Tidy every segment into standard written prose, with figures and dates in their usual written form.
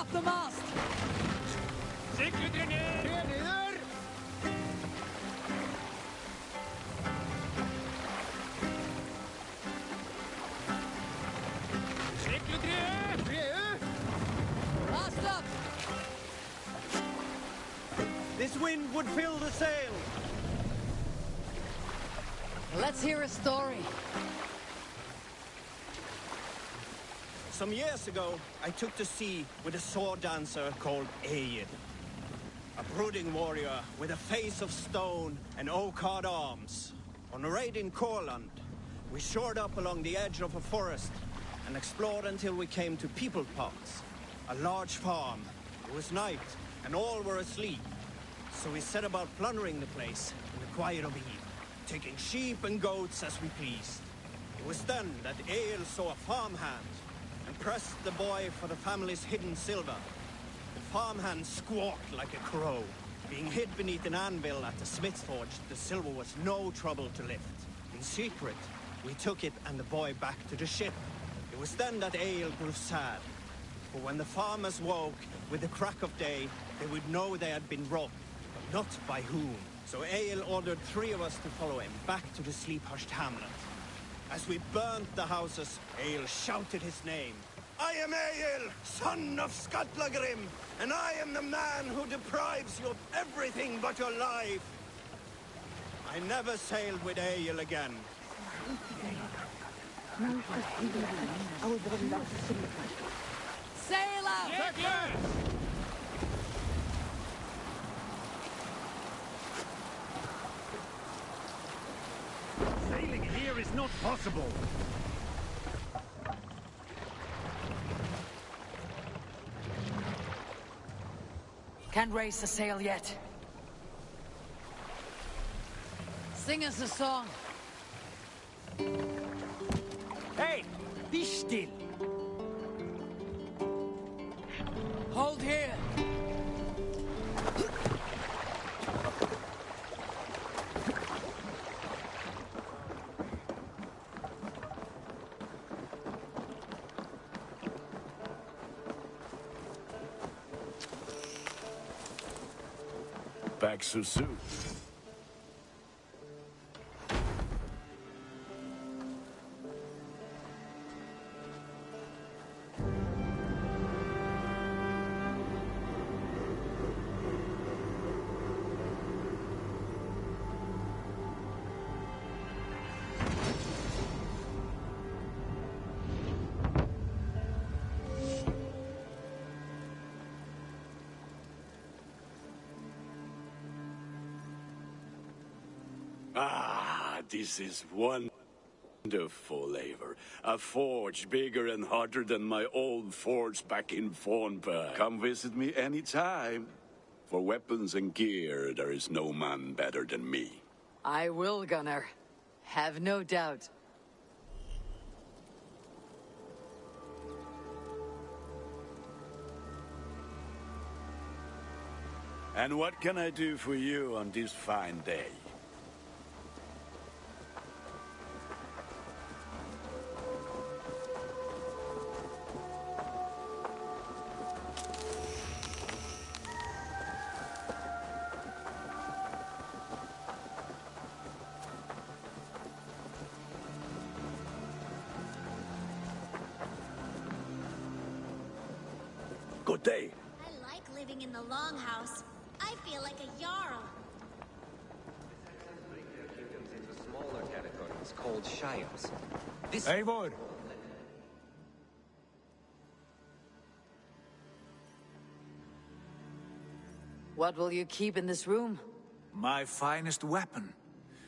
Up the mast! Siklet ner! Neder! Siklet ner! Brede! Mast up! This wind would fill the sail! Let's hear a story. Some years ago, I took to sea with a sword dancer called Egil. A brooding warrior with a face of stone and oak-hard arms. On a raid in Courland, we shored up along the edge of a forest and explored until we came to People Pots, a large farm. It was night, and all were asleep. So we set about plundering the place in the quiet of eve, taking sheep and goats as we pleased. It was then that Egil saw a farmhand and pressed the boy for the family's hidden silver. The farmhand squawked like a crow. Being hid beneath an anvil at the smith's forge, the silver was no trouble to lift. In secret, we took it and the boy back to the ship. It was then that Egil grew sad. For when the farmers woke with the crack of day, they would know they had been robbed, but not by whom. So Egil ordered 3 of us to follow him back to the sleep-hushed hamlet. As we burnt the houses, Egil shouted his name. I am Egil, son of Skatlagrim, and I am the man who deprives you of everything but your life. I never sailed with Egil again. Sail out! Sailing here is not possible. Can't raise the sail yet. Sing us a song. Hey, be still. Hold here. Back so soon. Ah, this is wonderful, Eivor. A forge bigger and harder than my old forge back in Fornberg. Come visit me anytime. For weapons and gear, there is no man better than me. I will, Gunnar. Have no doubt. And what can I do for you on this fine day? Good day. I like living in the longhouse. I feel like a jarl. Into smaller categories called shires. This Eivor! What will you keep in this room? My finest weapon.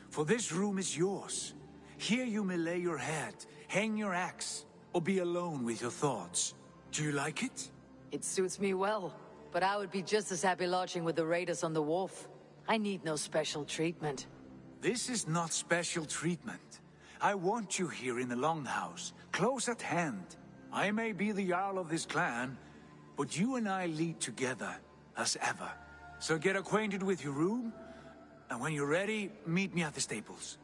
For this room is yours. Here you may lay your head, hang your axe, or be alone with your thoughts. Do you like it? It suits me well, but I would be just as happy lodging with the raiders on the wharf. I need no special treatment. This is not special treatment. I want you here in the Longhouse, close at hand. I may be the Jarl of this clan, but you and I lead together, as ever. So get acquainted with your room, and when you're ready, meet me at the stables.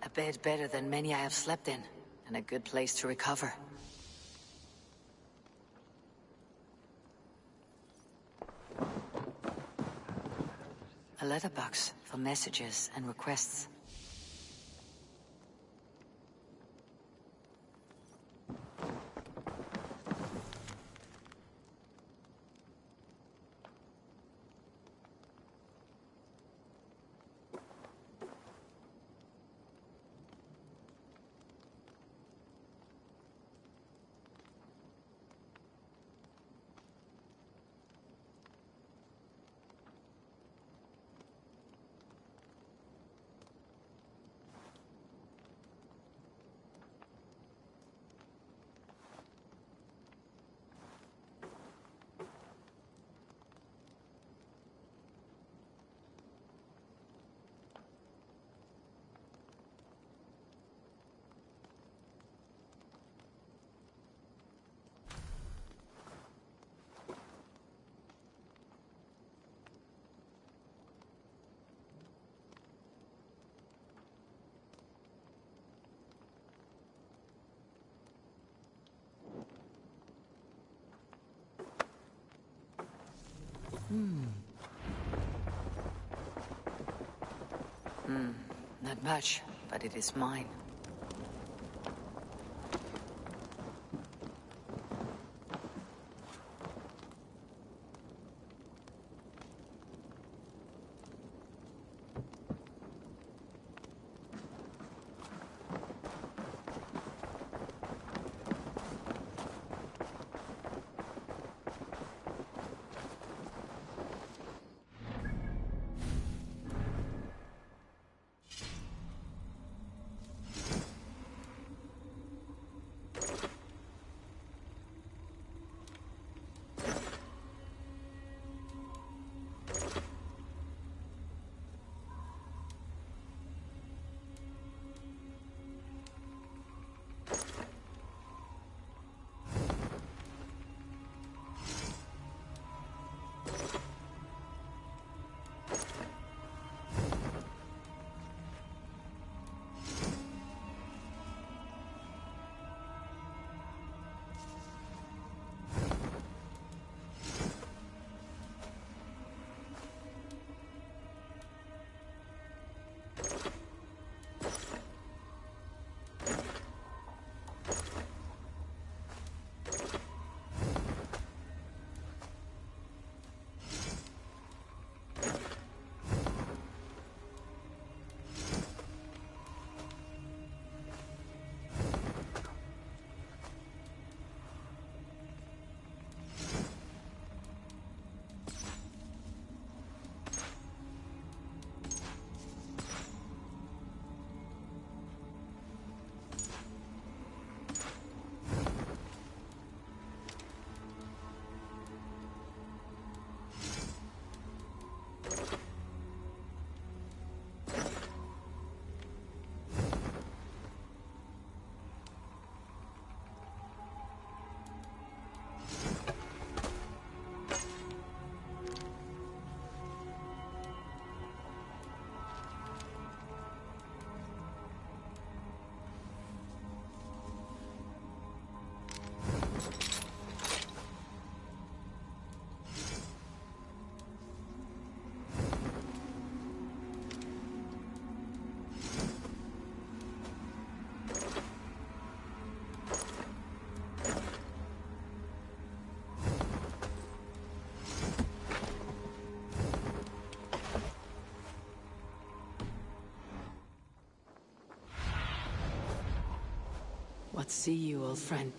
A bed better than many I have slept in, and a good place to recover. A letterbox for messages and requests. Not much, but it is mine. What see you, old friend?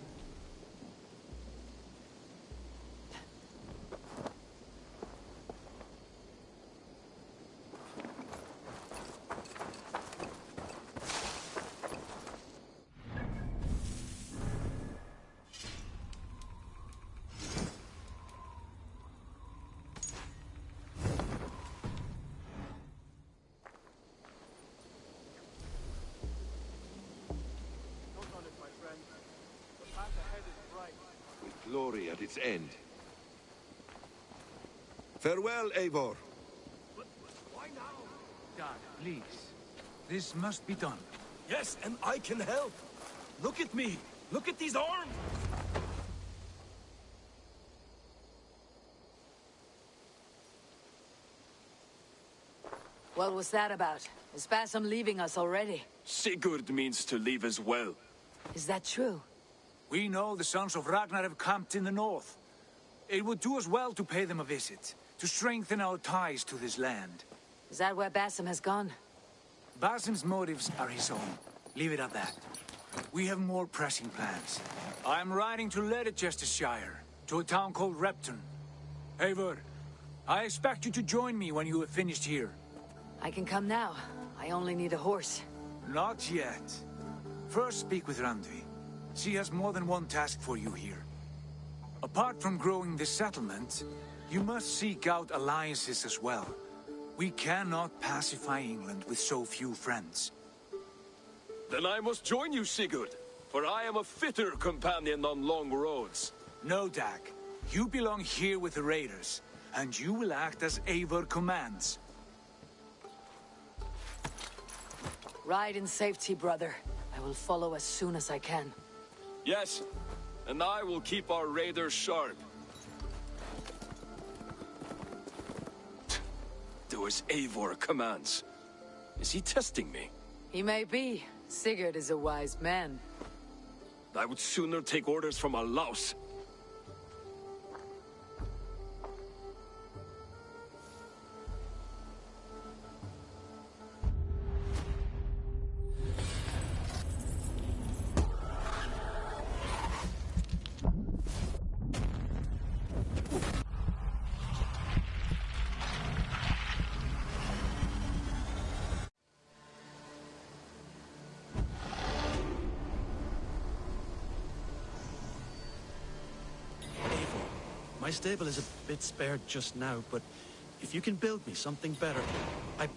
Glory at its end. Farewell, Eivor. Dad, please. This must be done. Yes, and I can help. Look at me. Look at these arms. What was that about? Is Basim leaving us already? Sigurd means to leave as well. Is that true? We know the sons of Ragnar have camped in the north. It would do us well to pay them a visit, to strengthen our ties to this land. Is that where Basim has gone? Basim's motives are his own. Leave it at that. We have more pressing plans. I am riding to Leicestershire, to a town called Repton. Eivor, I expect you to join me when you have finished here. I can come now. I only need a horse. Not yet. First speak with Randvi. She has more than one task for you here. Apart from growing this settlement, you must seek out alliances as well. We cannot pacify England with so few friends. Then I must join you, Sigurd, for I am a fitter companion on long roads. No, Dag. You belong here with the raiders, and you will act as Eivor commands. Ride in safety, brother. I will follow as soon as I can. Yes, and I will keep our raiders sharp. Do as Eivor commands. Is he testing me? He may be. Sigurd is a wise man. I would sooner take orders from a louse. My stable is a bit spared just now, but if you can build me something better, I...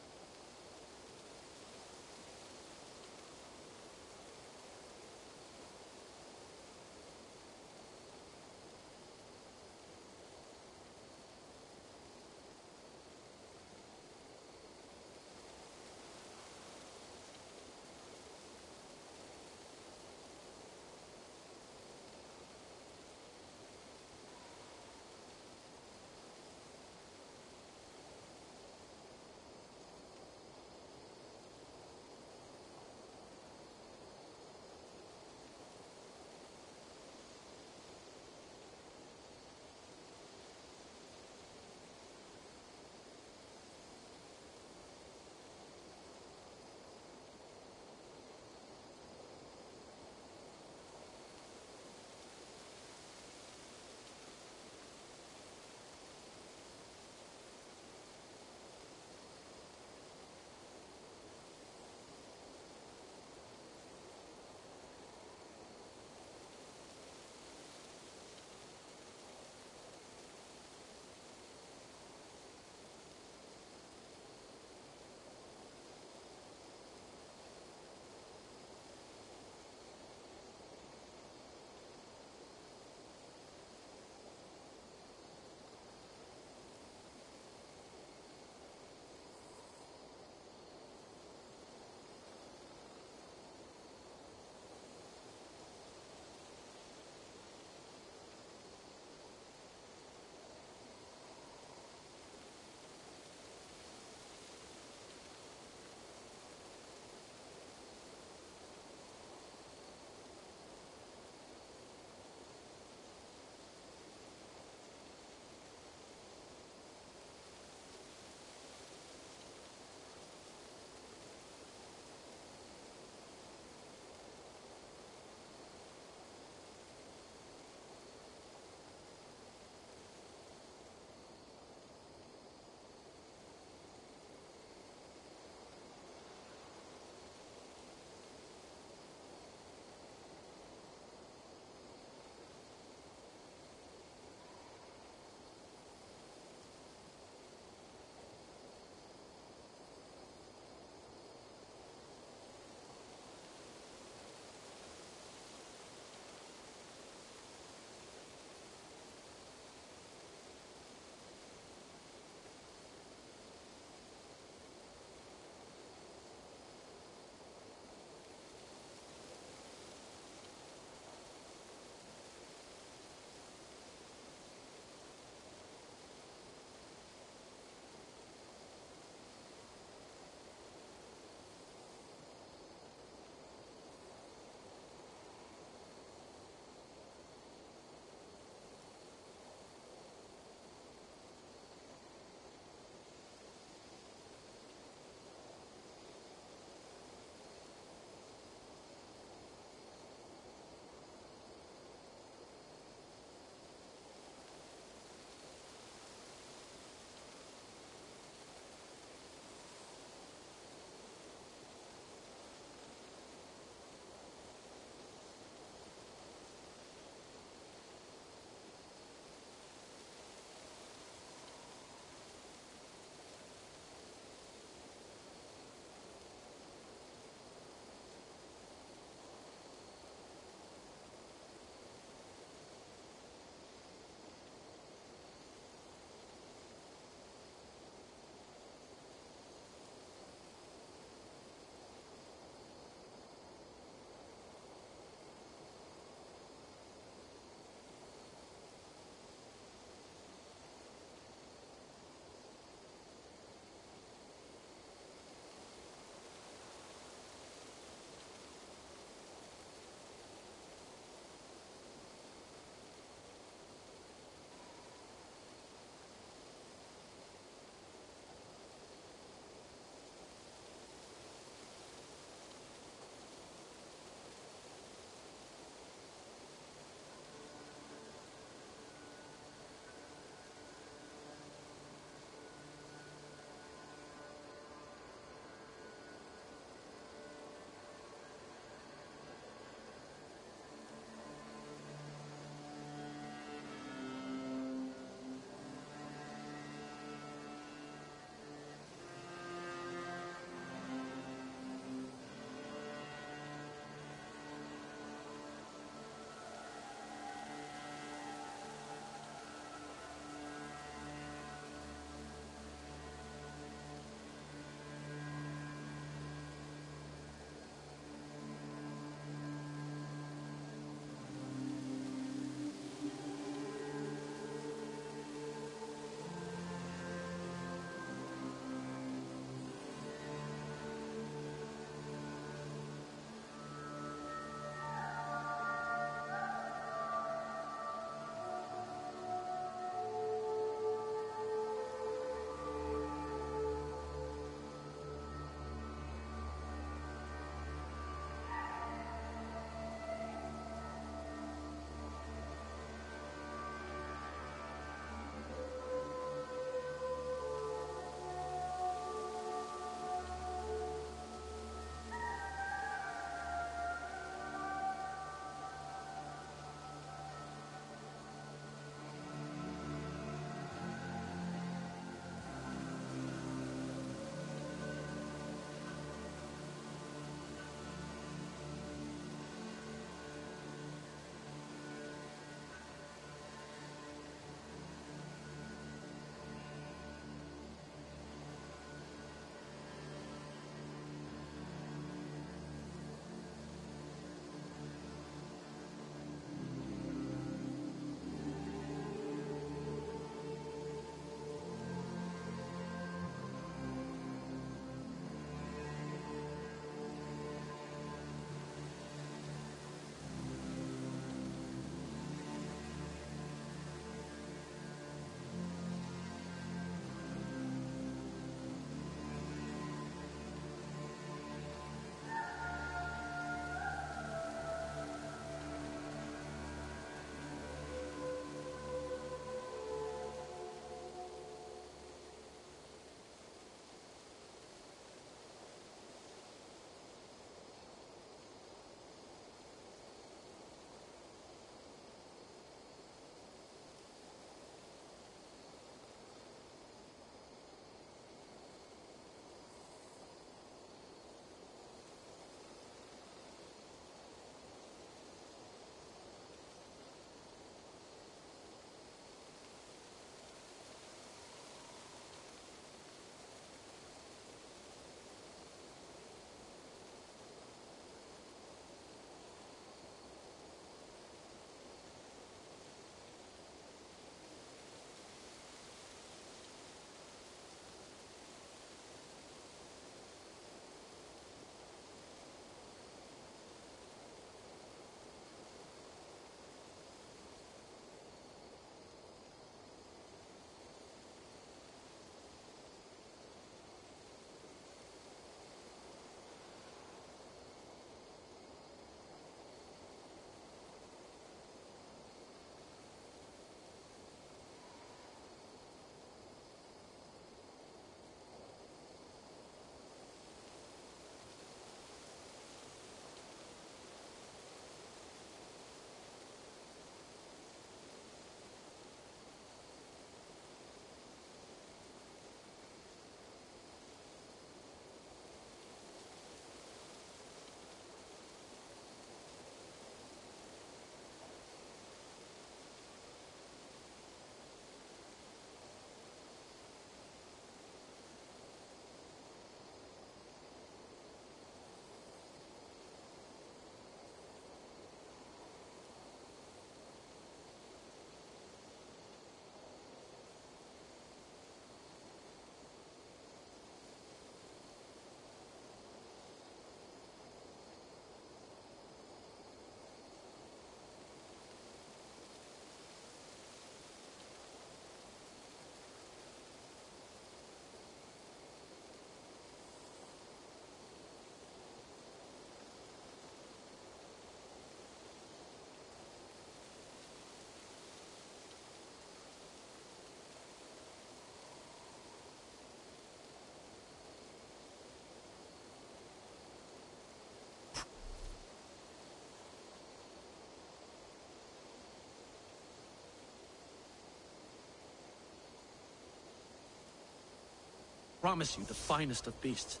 promise you the finest of beasts.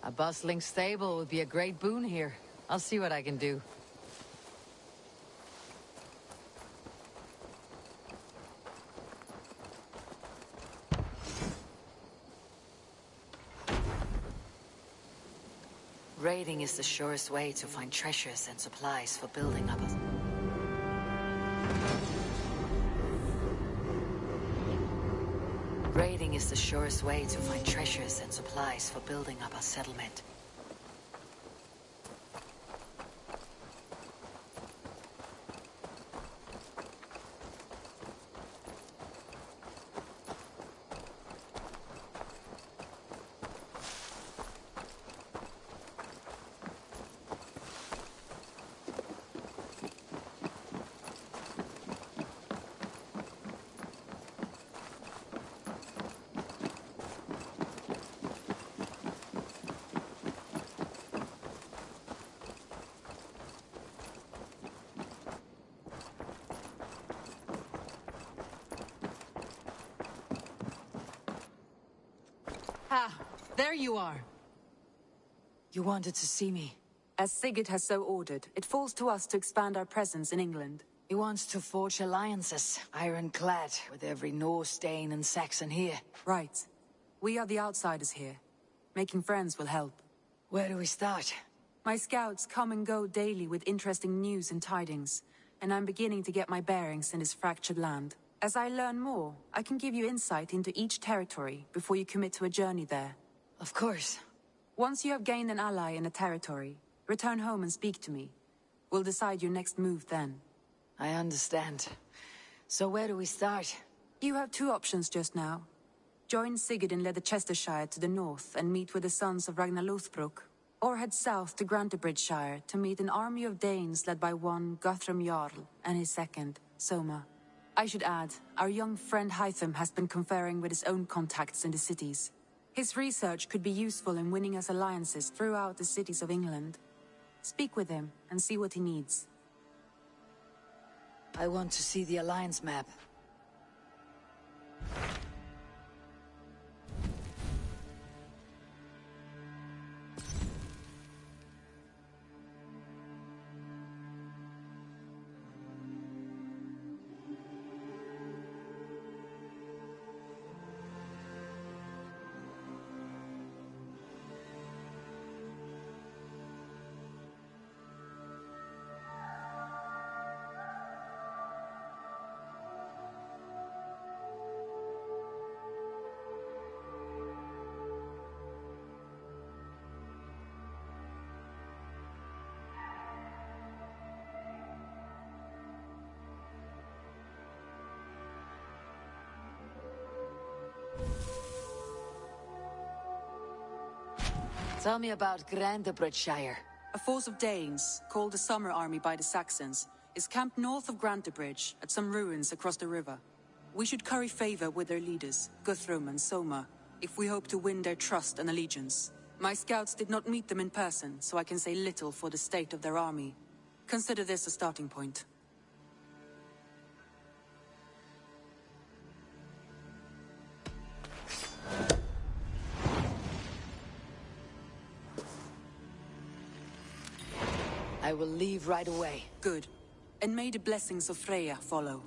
A bustling stable would be a great boon here. I'll see what I can do. Raiding is the surest way to find treasures and supplies for building up a... Raiding is the surest way to find treasures and supplies for building up a settlement. Ah, there you are. You wanted to see me? As Sigurd has so ordered, it falls to us to expand our presence in England. He wants to forge alliances, ironclad, with every Norse, Dane, and Saxon here. Right. We are the outsiders here. Making friends will help. Where do we start? My scouts come and go daily with interesting news and tidings, and I'm beginning to get my bearings in this fractured land. As I learn more, I can give you insight into each territory before you commit to a journey there. Of course. Once you have gained an ally in a territory, return home and speak to me. We'll decide your next move then. I understand. So where do we start? You have two options just now. Join Sigurd in Leicestershire to the north and meet with the sons of Ragnar Lothbrok, or head south to Grantebridgeshire to meet an army of Danes led by one Guthrum Jarl and his second, Soma. I should add, our young friend Hytham has been conferring with his own contacts in the cities. His research could be useful in winning us alliances throughout the cities of England. Speak with him and see what he needs. I want to see the alliance map. Tell me about Grantebridgeshire. A force of Danes, called the Summer Army by the Saxons, is camped north of Grantebridge at some ruins across the river. We should curry favor with their leaders, Guthrum and Soma, if we hope to win their trust and allegiance. My scouts did not meet them in person, so I can say little for the state of their army. Consider this a starting point. I will leave right away. Good. And may the blessings of Freya follow.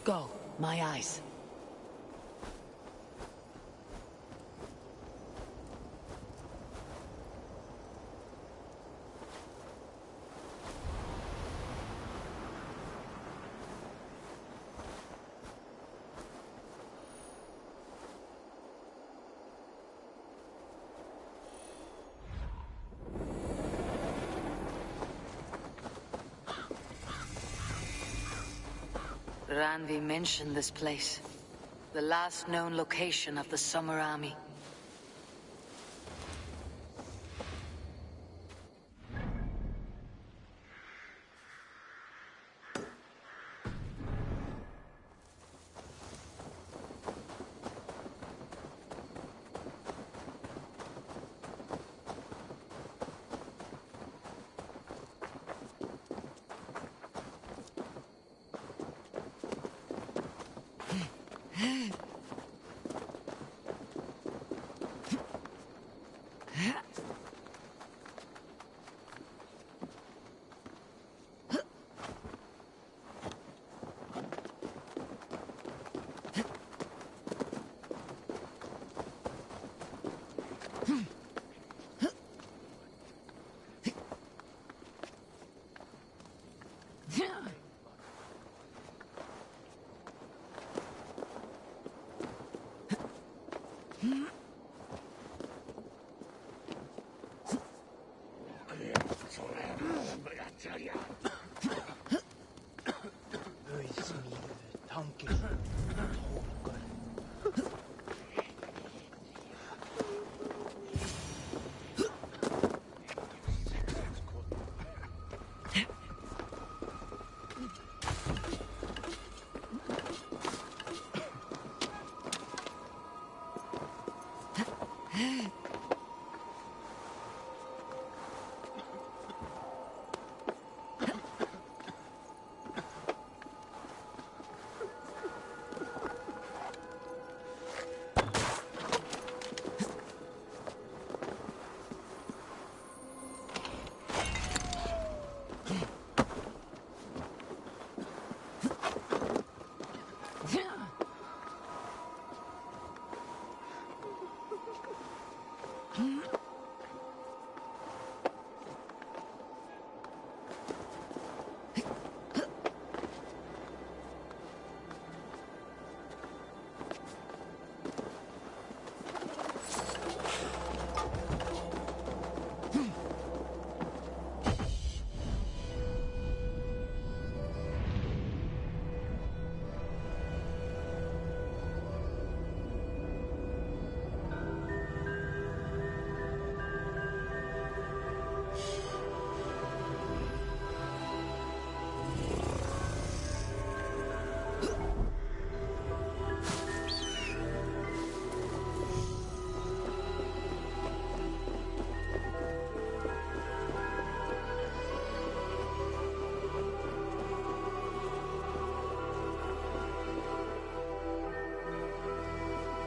Go, my eyes. Ranvi mentioned this place. The last known location of the Summer Army.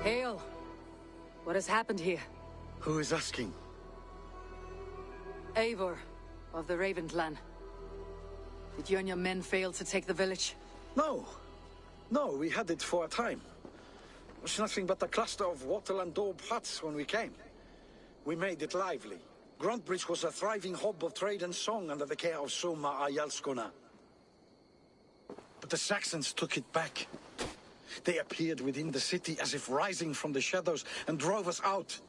Hail! What has happened here? Who is asking? Eivor, of the Raven clan. Did you and your men fail to take the village? No. No, we had it for a time. It was nothing but a cluster of wattle and daub huts when we came. We made it lively. Gruntbridge was a thriving hub of trade and song under the care of Soma Ayalskona. But the Saxons took it back. They appeared within the city as if rising from the shadows and drove us out.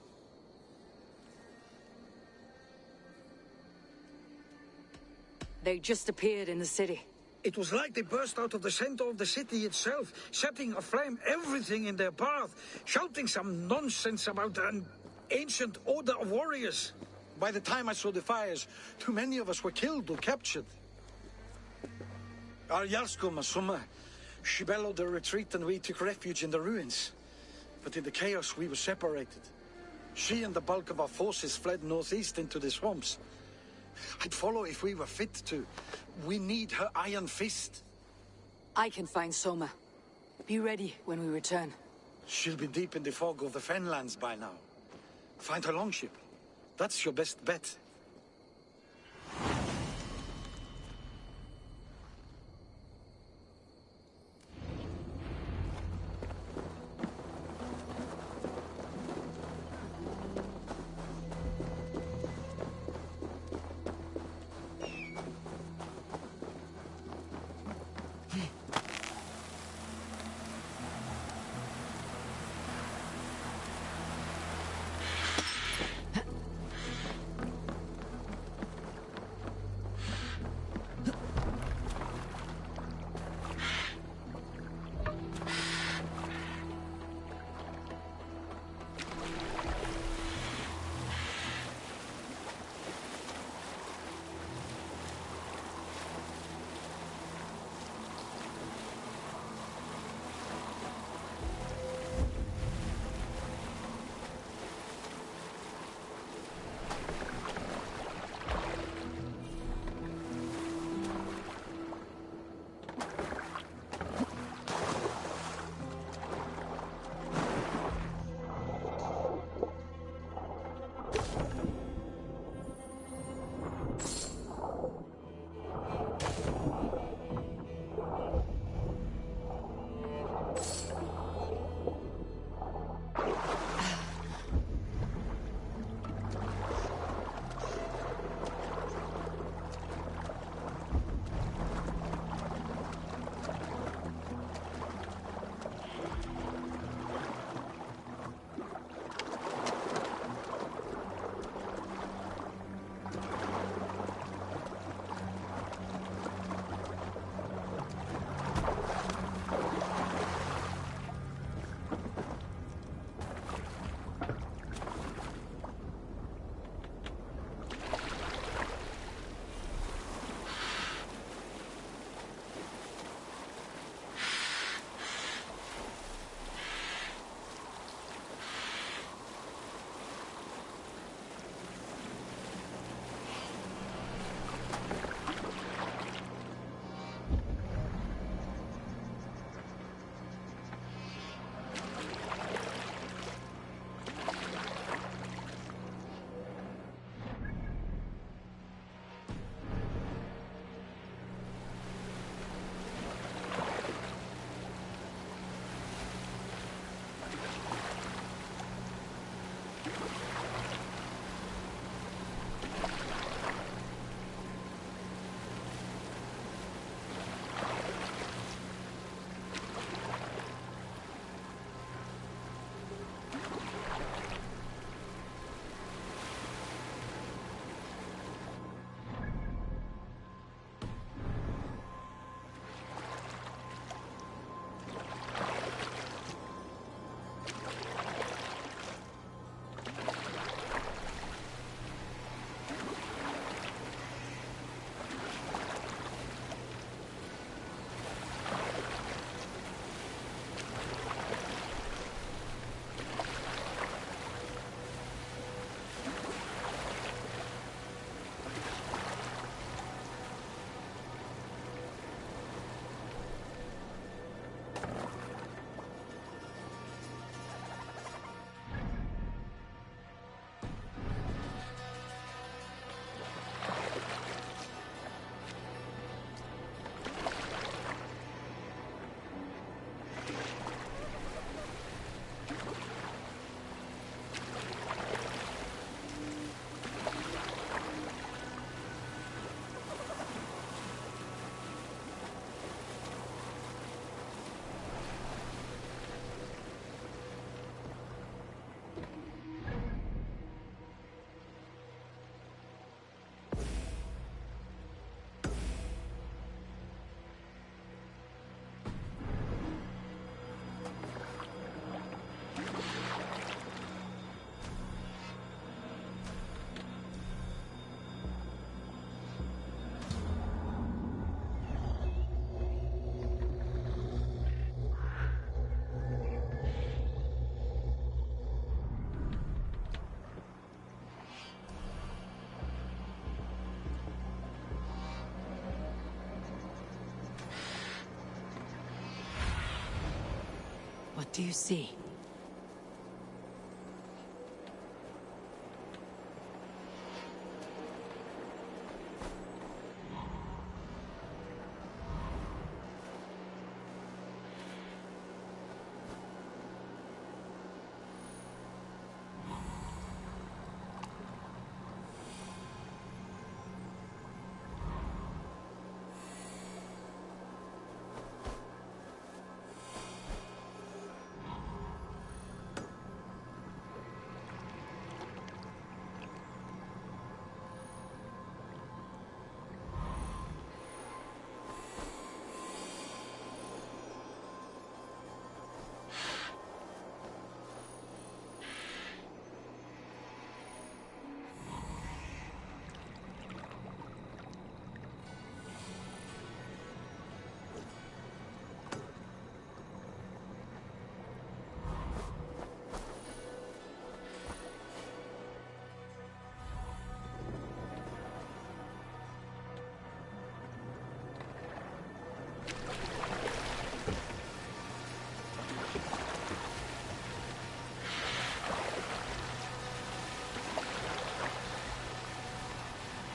They just appeared in the city. It was like they burst out of the center of the city itself, setting aflame everything in their path, shouting some nonsense about an ancient order of warriors. By the time I saw the fires, too many of us were killed or captured. Our Yarsko Masuma, she bellowed a retreat and we took refuge in the ruins. But in the chaos we were separated. She and the bulk of our forces fled northeast into the swamps. I'd follow if we were fit to. We need her iron fist. I can find Soma. Be ready when we return. She'll be deep in the fog of the Fenlands by now. Find her longship. That's your best bet. What do you see?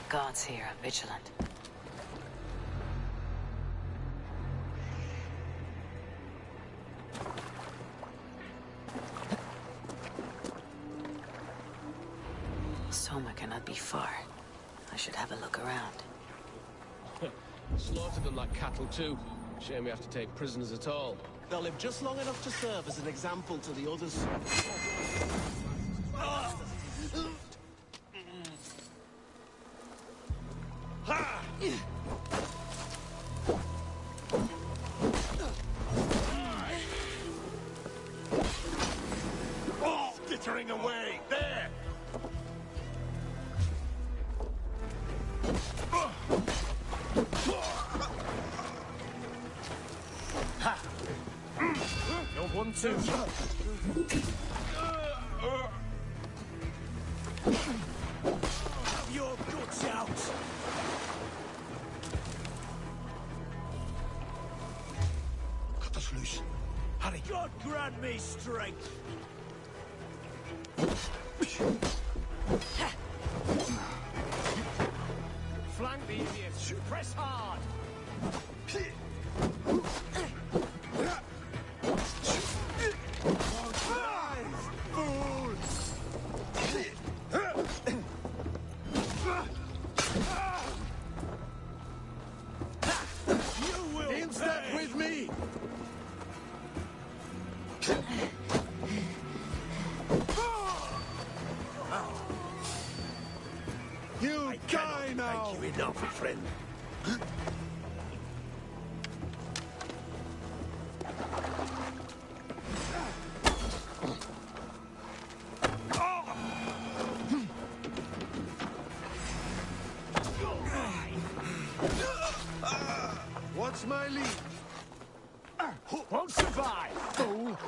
Guards here are vigilant. Soma cannot be far. I should have a look around. Slaughtered them like cattle too. Shame we have to take prisoners at all. They'll live just long enough to serve as an example to the others. Skittering away! There! Ha! You're 1-2. Have your guts out! Cut us loose. Hurry. God grant me strength! Flank the idiots. Press hard. You will In step pay. with me! You die now! Thank you enough, friend. What's my lead? Won't survive. Fool!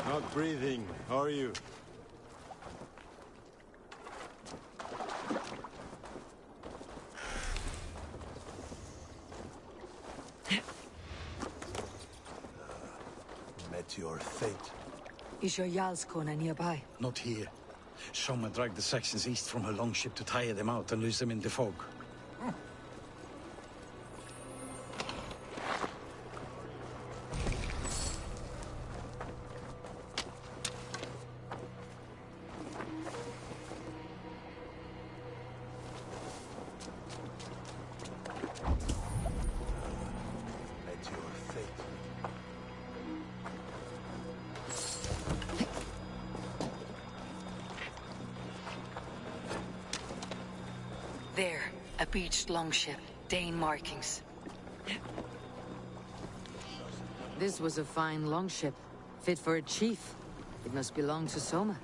Not breathing, are you? Met your fate. Is your Jarlskona nearby? Not here. Someone dragged the Saxons east from her longship to tire them out and lose them in the fog. Met your fate. There, a beached longship, Dane markings. This was a fine longship, fit for a chief. It must belong to Soma.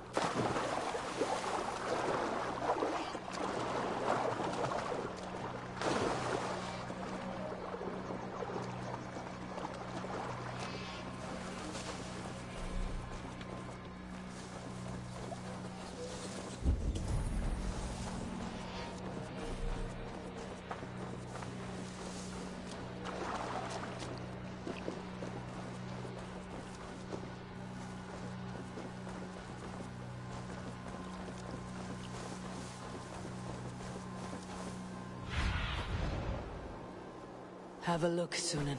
Have a look, Sunan.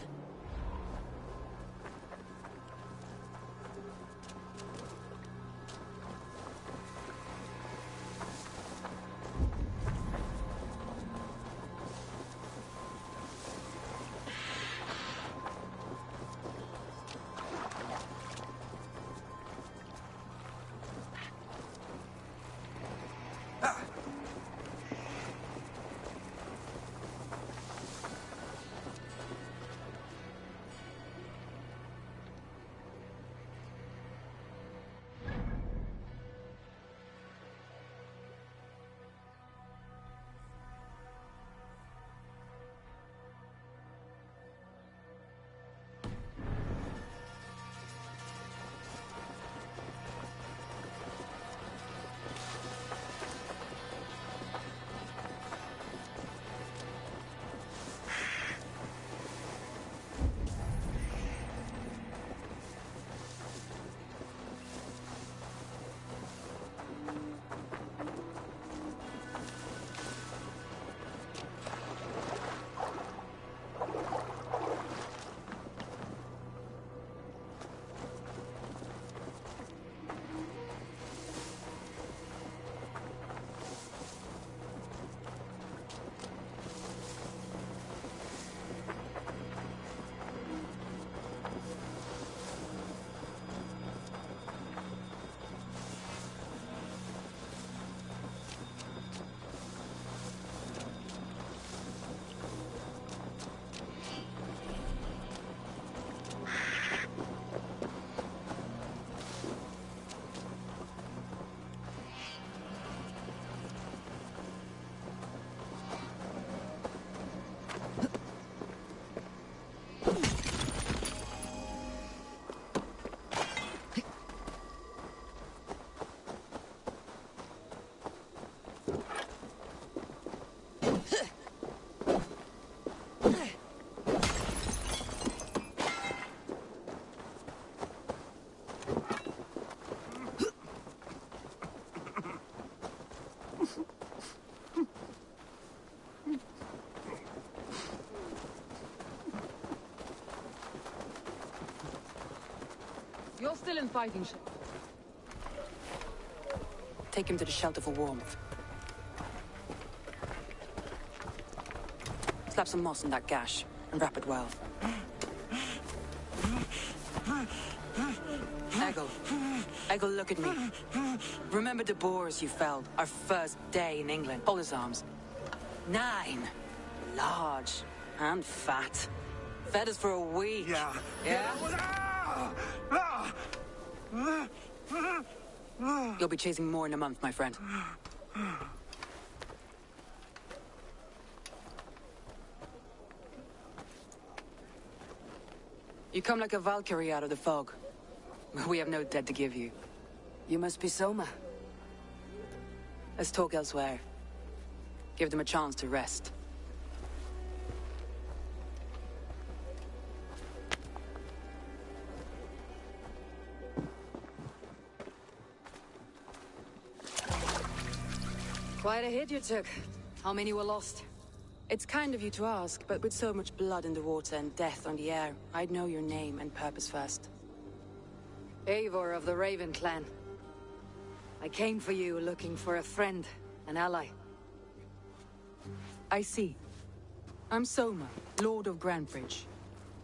You're still in fighting shape. Take him to the shelter for warmth. Slap some moss in that gash and wrap it well. Eggle, look at me. Remember the boars you felled our first day in England? Hold his arms. 9. Large and fat. Fed us for a week. Yeah? You'll be chasing more in a month, my friend. You come like a Valkyrie out of the fog. We have no debt to give you. You must be Soma. Let's talk elsewhere. Give them a chance to rest. Quite a hit you took. How many were lost? It's kind of you to ask, but with so much blood in the water and death on the air, I'd know your name and purpose first. Eivor of the Raven clan. I came for you looking for a friend, an ally. I see. I'm Soma, Lord of Grantebridge.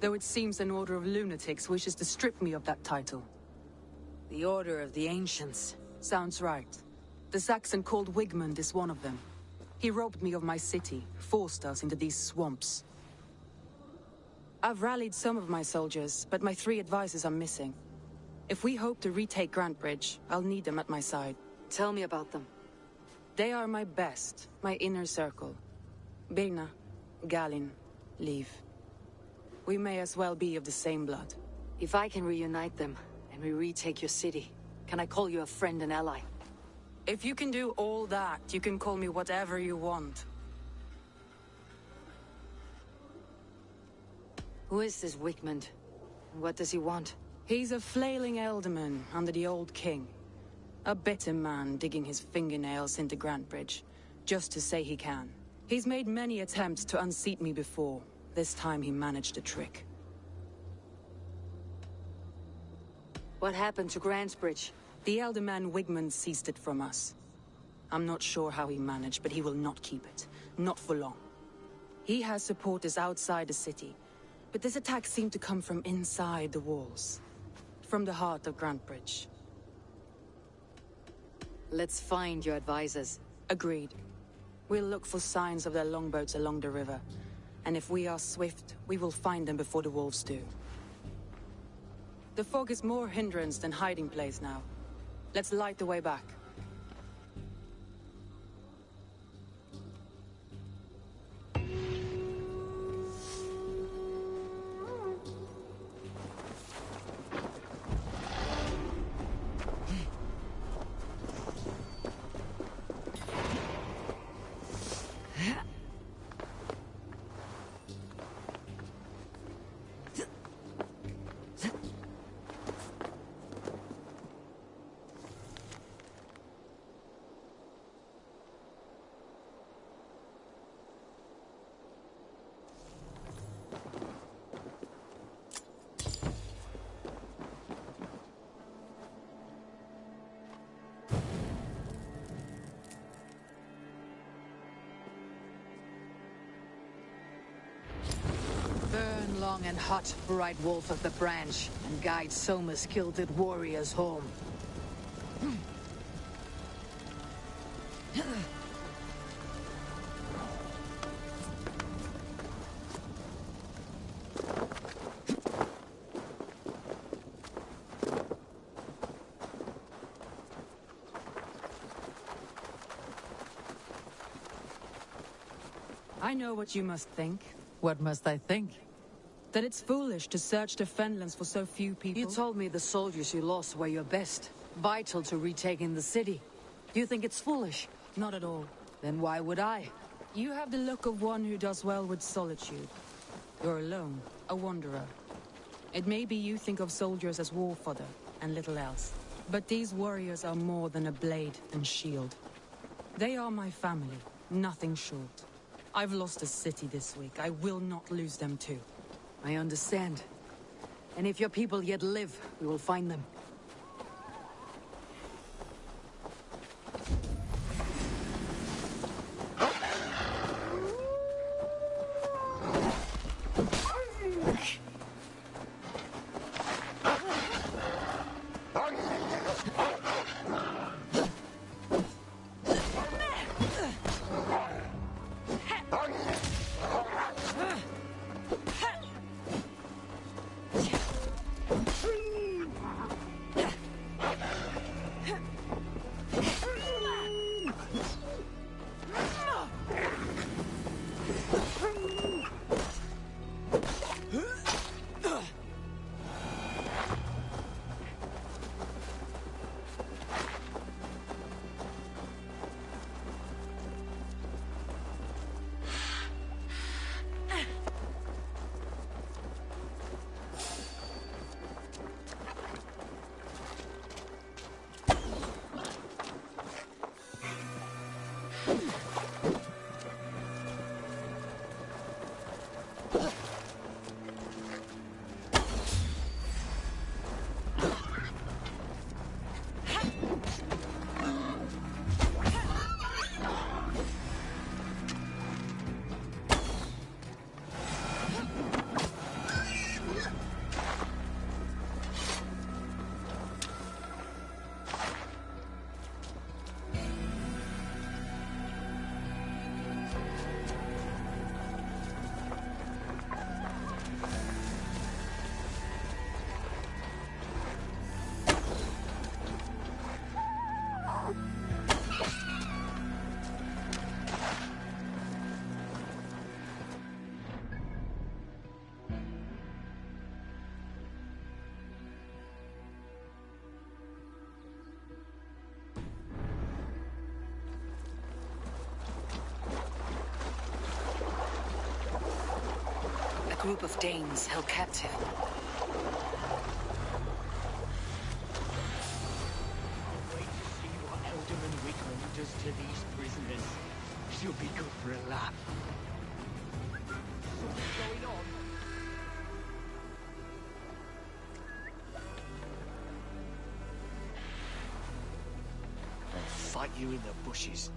Though it seems an order of lunatics wishes to strip me of that title. The Order of the Ancients. Sounds right. The Saxon called Wigmund is one of them. He robbed me of my city, forced us into these swamps. I've rallied some of my soldiers, but my 3 advisors are missing. If we hope to retake Grantebridge, I'll need them at my side. Tell me about them. They are my best, my inner circle. Birna, Galin, Liv. We may as well be of the same blood. If I can reunite them, and we retake your city, can I call you a friend and ally? If you can do all that, you can call me whatever you want. Who is this Wigmund? And what does he want? He's a flailing elderman under the old king. A bitter man digging his fingernails into Grantebridge, just to say he can. He's made many attempts to unseat me before, This time he managed a trick. What happened to Grantebridge? The elder man Wigmund seized it from us. I'm not sure how he managed, but he will not keep it. Not for long. He has supporters outside the city, but this attack seemed to come from inside the walls. From the heart of Grantebridge. Let's find your advisors. Agreed. We'll look for signs of their longboats along the river. And if we are swift, we will find them before the wolves do. The fog is more hindrance than hiding place now. Let's light the way back. Burn long and hot, bright wolf of the branch, and guide Soma's gilded warriors home. I know what you must think. What must I think? That it's foolish to search the Fenlands for so few people. You told me the soldiers you lost were your best, vital to retaking the city. Do you think it's foolish? Not at all. Then why would I? You have the look of one who does well with solitude. You're alone, a wanderer. It may be you think of soldiers as war fodder, and little else. But these warriors are more than a blade and shield. They are my family, nothing short. I've lost a city this week. I will not lose them too. I understand. And if your people yet live, we will find them. Group of Danes held captive. Wait to see what Alderman Wigmund does to these prisoners. She'll be good for a laugh. Something's going you in the bushes.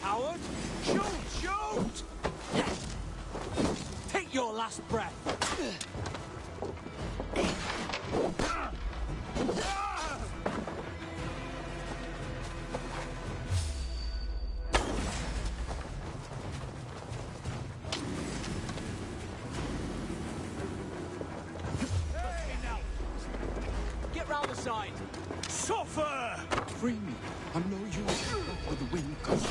Coward! Shoot! Shoot! Take your last breath! Hey, now! Get round the side! Suffer! Free me. I'm no use with the wind comes.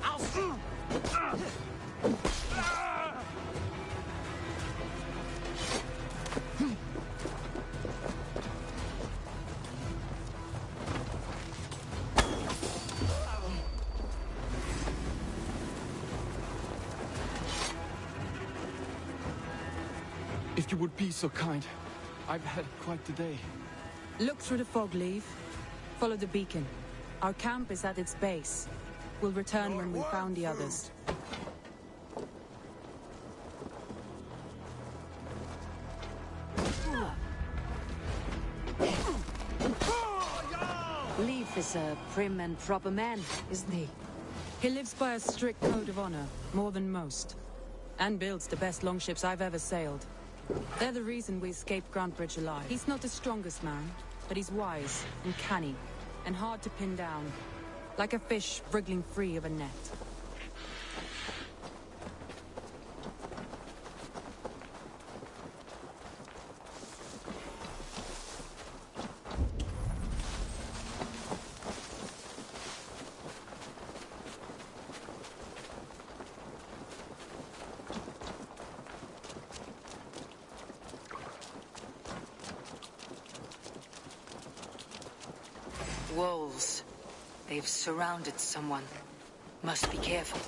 I'll see! If you would be so kind, I've had quite the day. Look through the fog, Leave. Follow the beacon. Our camp is at its base. We'll return when we've found the others. Leaf is a prim and proper man, isn't he? He lives by a strict code of honor, more than most. And builds the best longships I've ever sailed. They're the reason we escaped Grantebridge alive. He's not the strongest man, but he's wise and canny, and hard to pin down. Like a fish wriggling free of a net. Wolves. They've surrounded someone. Must be careful.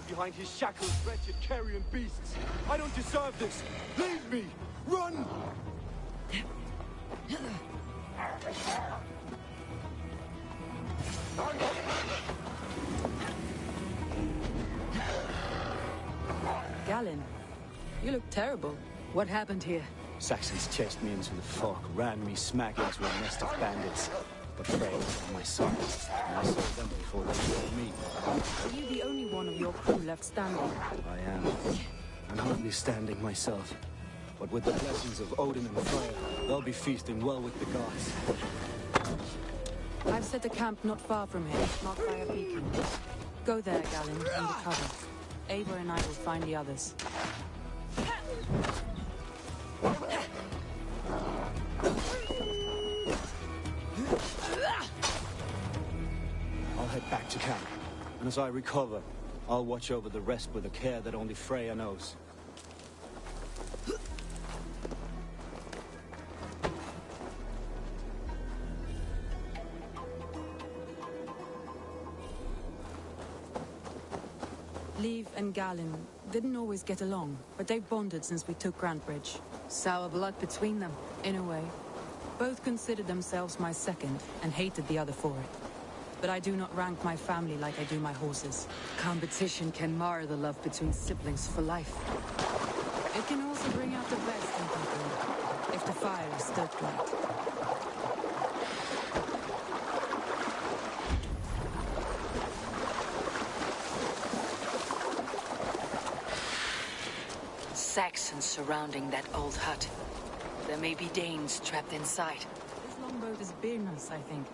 behind his shackles, wretched carrion beasts. I don't deserve this. Leave me! Run! Galen, you look terrible. What happened here? Saxons chased me into the fog, ran me smack into a nest of bandits. But Frey was on my side, and I saw them before they saw me. Are you the only one of your crew left standing? I am. I'm hardly standing myself. But with the blessings of Odin and Freya, they'll be feasting well with the gods. I've set a camp not far from here, marked by a beacon. Go there, Galen, under cover. Eivor and I will find the others. I'll head back to camp, and as I recover, I'll watch over the rest with a care that only Freya knows. Liv and Galen didn't always get along, but they've bonded since we took Grantebridge. Sour blood between them. In a way. Both considered themselves my second, and hated the other for it. But I do not rank my family like I do my horses. Competition can mar the love between siblings for life. It can also bring out the best in people, if the fire is stoked right. Saxons surrounding that old hut. There may be Danes trapped inside. This longboat is Birna's, I think.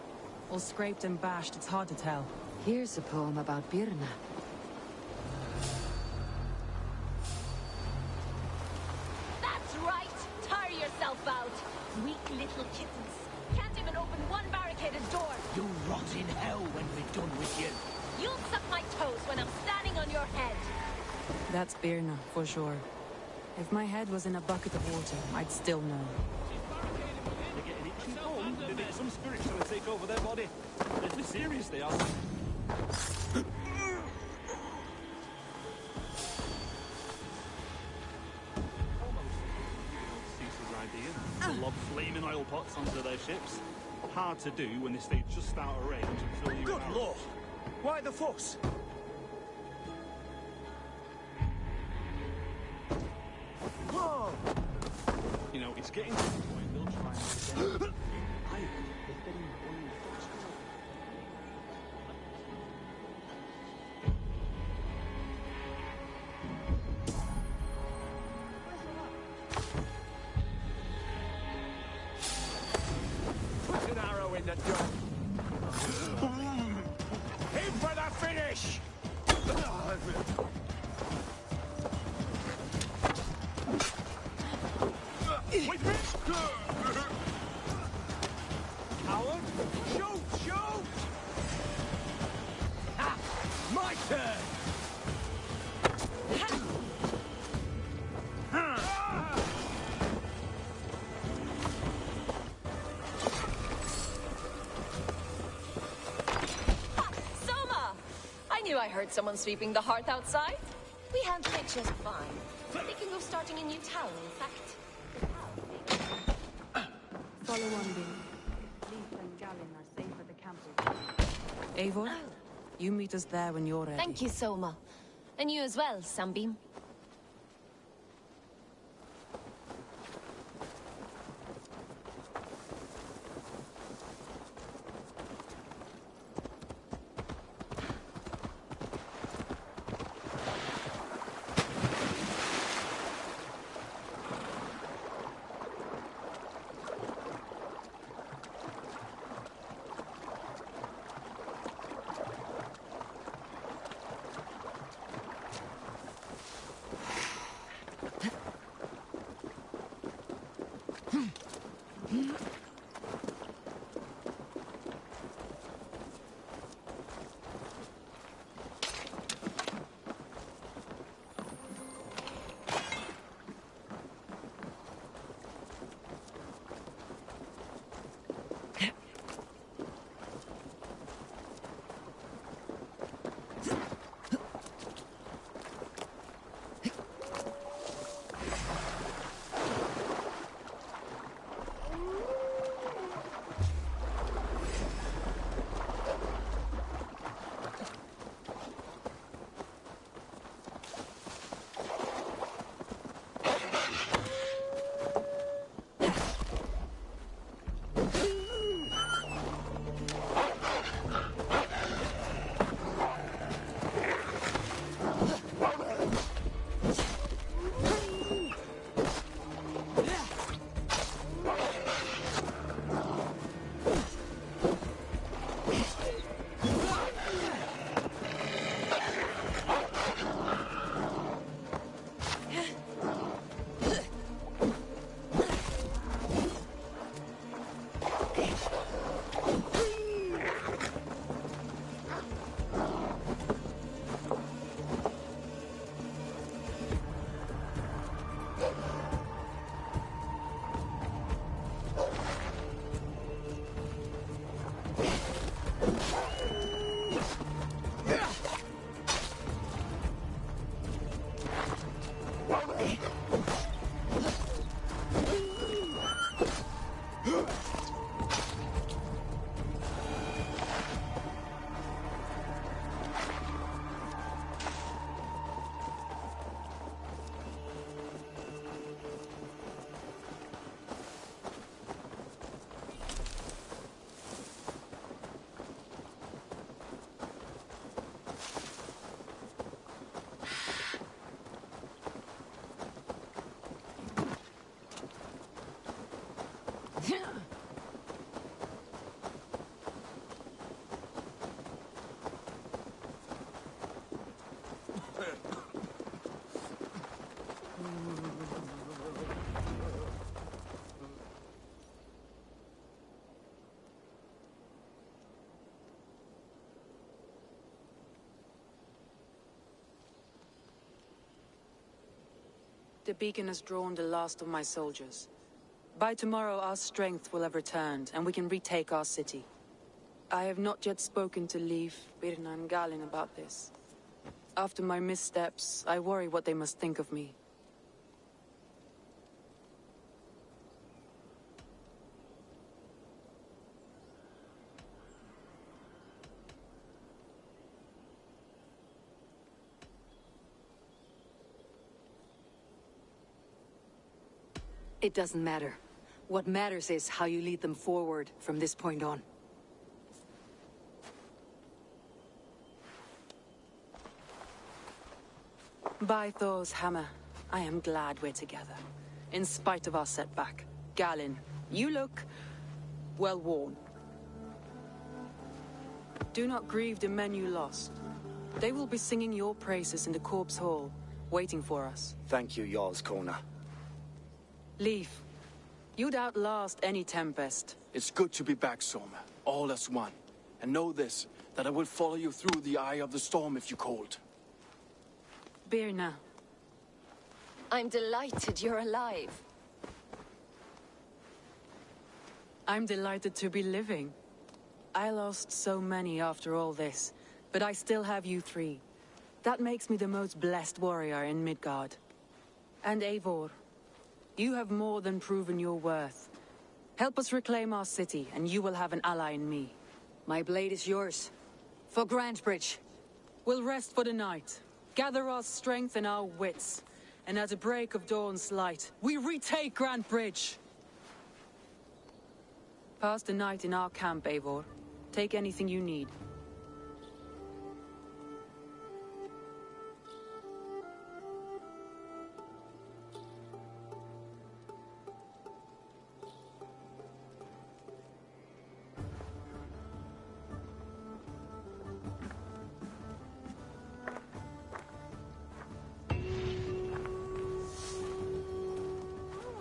All scraped and bashed, it's hard to tell. Here's a poem about Birna. That's right! Tire yourself out! Weak little kittens. Can't even open one barricaded door. You'll rot in hell when we're done with you. You'll suck my toes when I'm standing on your head. That's Birna, for sure. If my head was in a bucket of water, I'd still know. They're getting itchy bum. They think some spirit's gonna take over their body. Deadly serious they are. They'll lob flaming oil pots onto their ships. Hard to do when they stay just out of range and fill you with Good lord! Why the fuss? You know, it's getting to the point they'll try and extend. They're getting one in the fox. Put an arrow in the dog. Aim for the finish! With me! Howard, shoot! Shoot! Ha! My turn! Soma! I knew I heard someone sweeping the hearth outside. We handled it just fine. Thinking of starting a new town, in fact. Follow on, Bill. Leif and Galen are safe at the camp. Eivor, you meet us there when you're ready. Thank you, Soma. And you as well, Sunbeam. The beacon has drawn the last of my soldiers. By tomorrow our strength will have returned, and we can retake our city. I have not yet spoken to Leif, Birna and Galin about this. After my missteps, I worry what they must think of me. It doesn't matter. What matters is how you lead them forward from this point on. By Thor's hammer, I am glad we're together. In spite of our setback. Galin, you look well worn. Do not grieve the men you lost. They will be singing your praises in the corpse hall, waiting for us. Thank you, Jarl's Kona. Leif, you'd outlast any tempest. It's good to be back, Soma. All as one. And know this, that I will follow you through the eye of the storm if you called. Birna. I'm delighted you're alive. I'm delighted to be living. I lost so many after all this, but I still have you three. That makes me the most blessed warrior in Midgard. And Eivor, you have more than proven your worth. Help us reclaim our city, and you will have an ally in me. My blade is yours. For Grantebridge. We'll rest for the night, gather our strength and our wits, and at the break of dawn's light, we retake Grantebridge! Pass the night in our camp, Eivor. Take anything you need.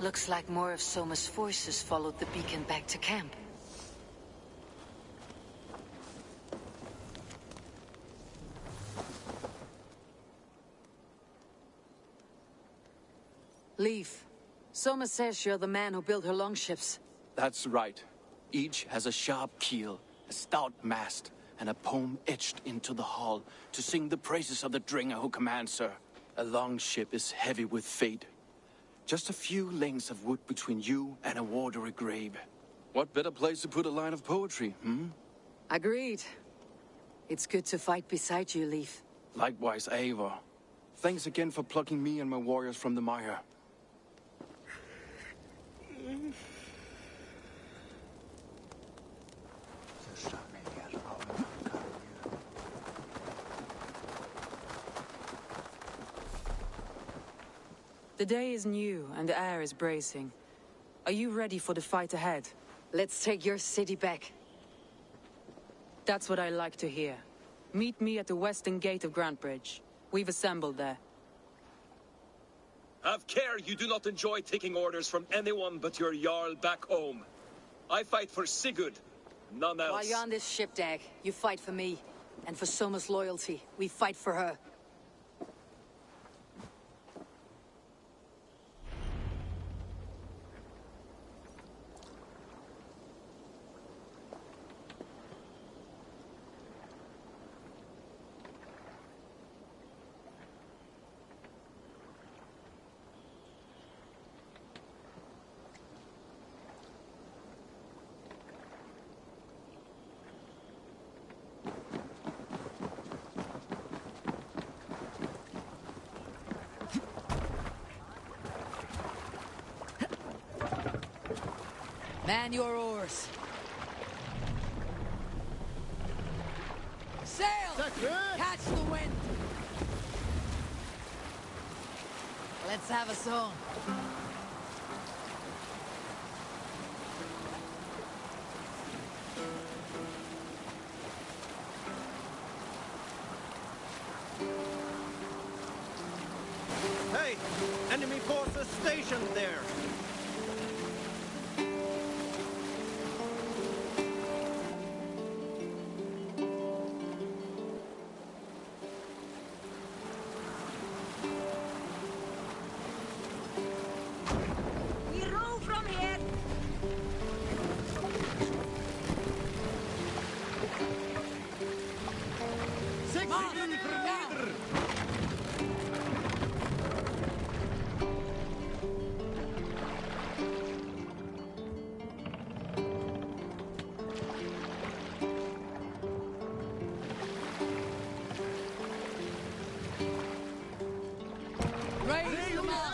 Looks like more of Soma's forces followed the beacon back to camp. Leif, Soma says you're the man who built her longships. That's right. Each has a sharp keel, a stout mast, and a poem etched into the hull to sing the praises of the Dringer who commands her. A longship is heavy with fate. Just a few lengths of wood between you and a watery grave. What better place to put a line of poetry, hmm? Agreed. It's good to fight beside you, Leif. Likewise, Eivor. Thanks again for plucking me and my warriors from the mire. The day is new and the air is bracing. Are you ready for the fight ahead? Let's take your city back. That's what I like to hear. Meet me at the western gate of Grantebridge. We've assembled there. Have care you do not enjoy taking orders from anyone but your Jarl back home. I fight for Sigurd, none else. While you're on this ship, Dag, you fight for me. And for Soma's loyalty, we fight for her. Man your oars. Sail! Catch the wind! Let's have a song. Hey! Enemy forces stationed there! We row from here. Raise them up!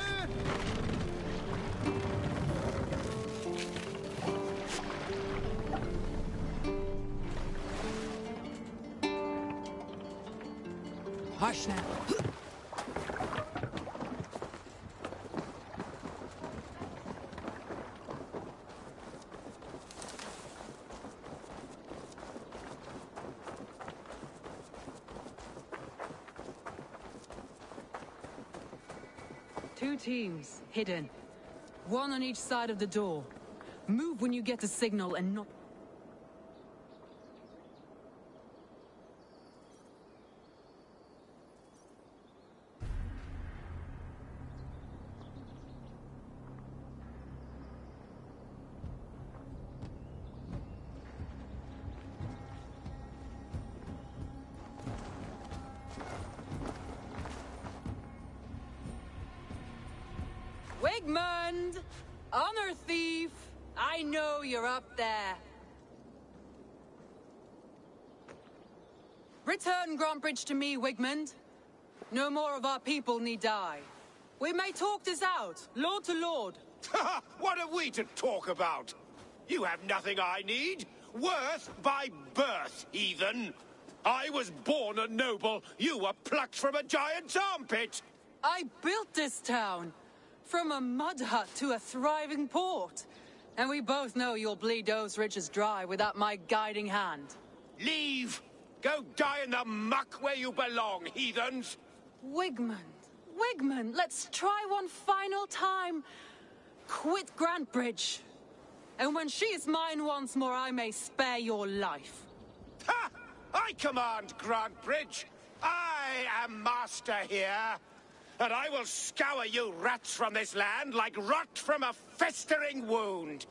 Hush now. Two teams, hidden. One on each side of the door. Move when you get the signal and not... Wigmund! Honor thief! I know you're up there. Return Grantbridge to me, Wigmund. No more of our people need die. We may talk this out, lord to lord. What are we to talk about? You have nothing I need. Worth by birth, heathen. I was born a noble. You were plucked from a giant's armpit. I built this town. From a mud hut to a thriving port. And we both know you'll bleed those riches dry without my guiding hand. Leave! Go die in the muck where you belong, heathens! Wigmund, let's try one final time. Quit Grantbridge. And when she is mine once more, I may spare your life. Ha! I command Grantbridge. I am master here. And I will scour you rats from this land like rot from a festering wound.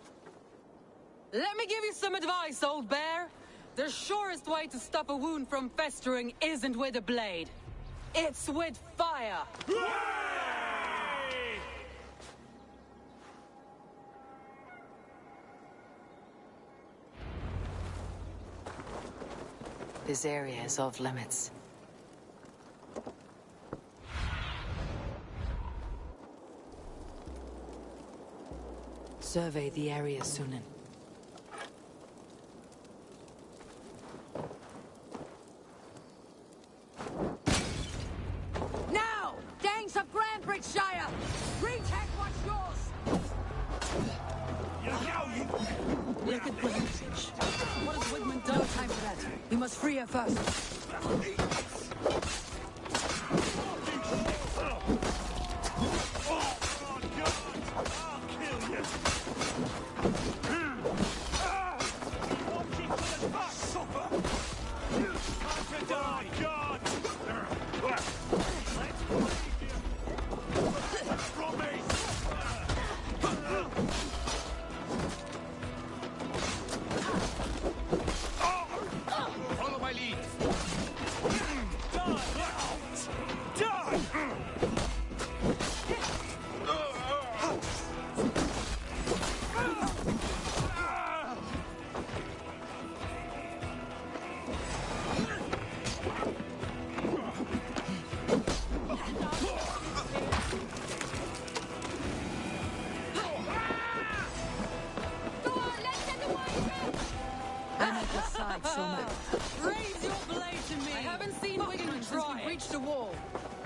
Let me give you some advice, old bear. The surest way to stop a wound from festering isn't with a blade. It's with fire. This area is off limits. Survey the area, Sunan. Now! Gangs of Grantbridge Shire! Retake what's yours! Look at Grantbridge. What has Wigmund done? No time for that. We must free her first. Follow my lead. haven't seen Wigman since we breached the wall.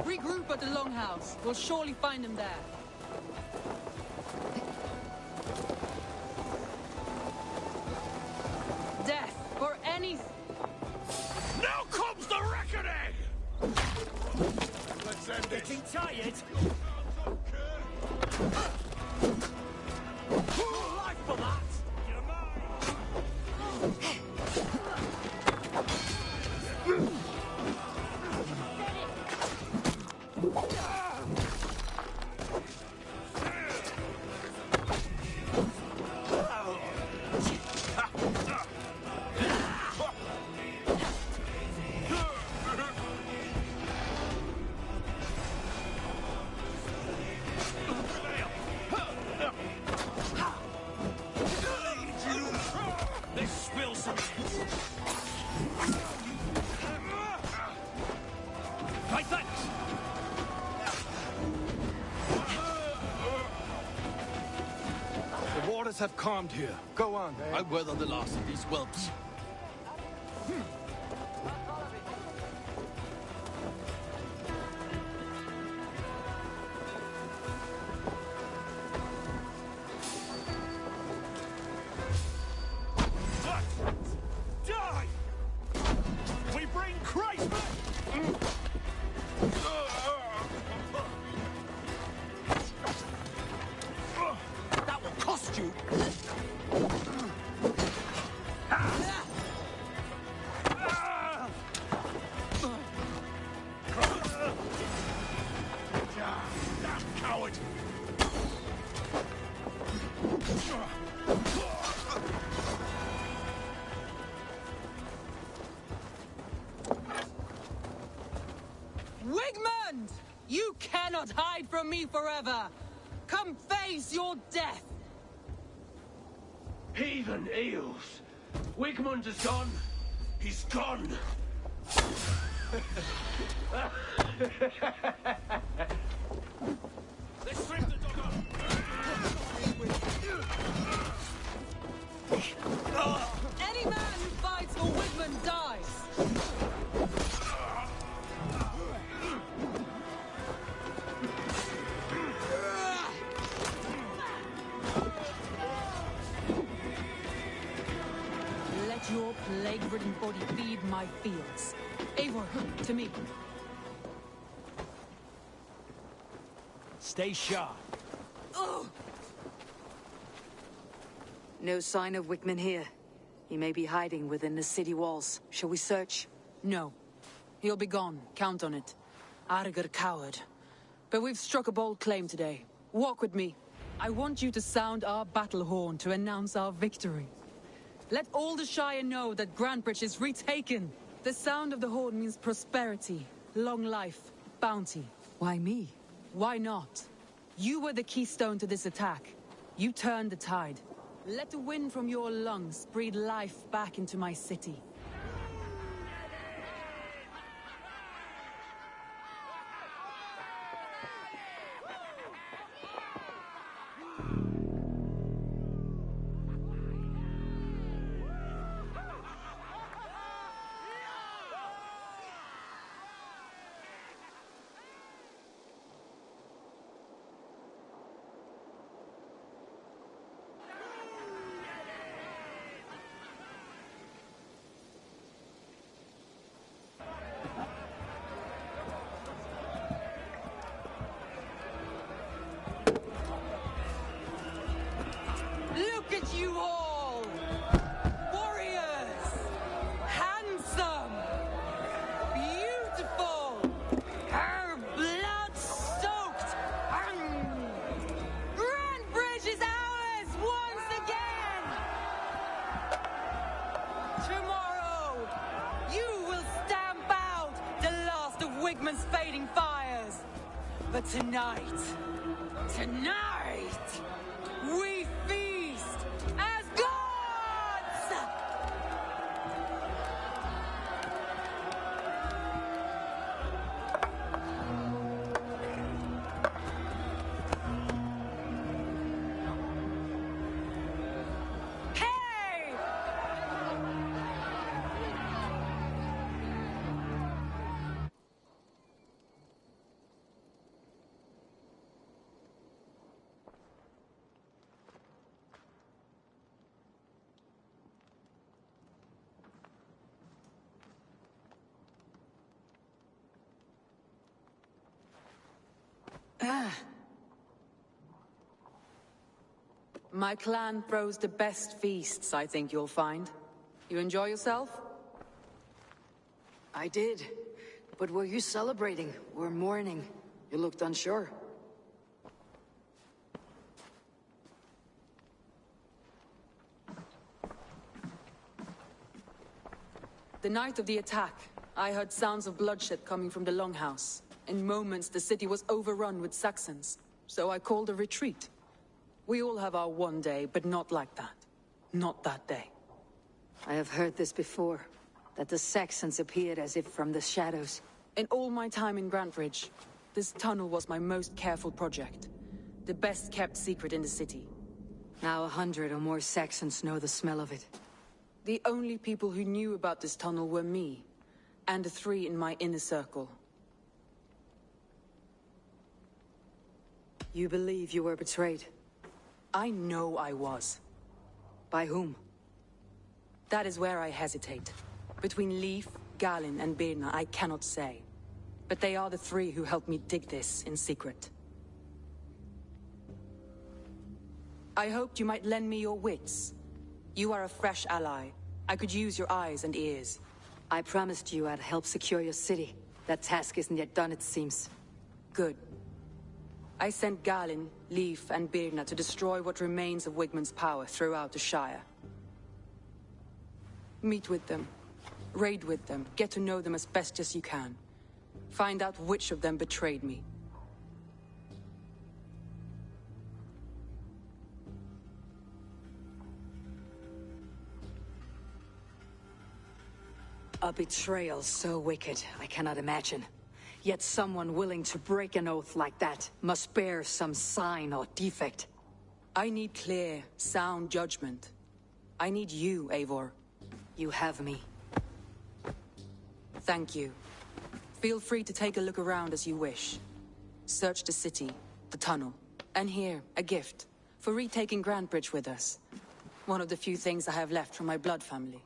Regroup at the Longhouse. We'll surely find him there. Death for any... Now comes the reckoning! Let's end it. Getting tired? More life for that! Have calmed here. Go on. I weather the last of these whelps. Die! We bring Christ back! That will cost you! Damn coward! Wigmund! You cannot hide from me forever! Come face your death! Heathen eels! Wigmund is gone! He's gone! Let's strip the dog up! Any man who fights for Wigmund dies! Let your plague-ridden body feed my fields. Eivor, to me. Stay sharp. No sign of Wickman here. He may be hiding within the city walls. Shall we search? No. He'll be gone. Count on it. Arger coward. But we've struck a bold claim today. Walk with me. I want you to sound our battle horn to announce our victory. Let all the Shire know that Grantebridge is retaken. The sound of the horn means prosperity, long life, bounty. Why me? Why not? You were the keystone to this attack. You turned the tide. Let the wind from your lungs breathe life back into my city. Look at you all! Warriors! Handsome! Beautiful! Her blood-soaked! Grantebridge is ours once again! Tomorrow, you will stamp out the last of Wigman's fading fires! But tonight, we feast as gods! Hey! My clan throws the best feasts, I think you'll find. You enjoy yourself? I did. But were you celebrating or mourning? You looked unsure. The night of the attack, I heard sounds of bloodshed coming from the Longhouse. In moments, the city was overrun with Saxons, so I called a retreat. We all have our one day, but not like that. Not that day. I have heard this before, that the Saxons appeared as if from the shadows. In all my time in Grantebridge, this tunnel was my most careful project. The best kept secret in the city. Now 100 or more Saxons know the smell of it. The only people who knew about this tunnel were me, and the 3 in my inner circle. You believe you were betrayed? I know I was. By whom? That is where I hesitate. Between Leif, Galin, and Birna, I cannot say. But they are the 3 who helped me dig this in secret. I hoped you might lend me your wits. You are a fresh ally. I could use your eyes and ears. I promised you I'd help secure your city. That task isn't yet done, it seems. Good. I sent Galin, Leif, and Birna to destroy what remains of Wigmund's power throughout the Shire. Meet with them. Raid with them. Get to know them as best as you can. Find out which of them betrayed me. A betrayal so wicked, I cannot imagine. Yet someone willing to break an oath like that must bear some sign or defect. I need clear, sound judgment. I need you, Eivor. You have me. Thank you. Feel free to take a look around as you wish. Search the city, the tunnel, and here, a gift, for retaking Grantebridge with us. One of the few things I have left from my blood family.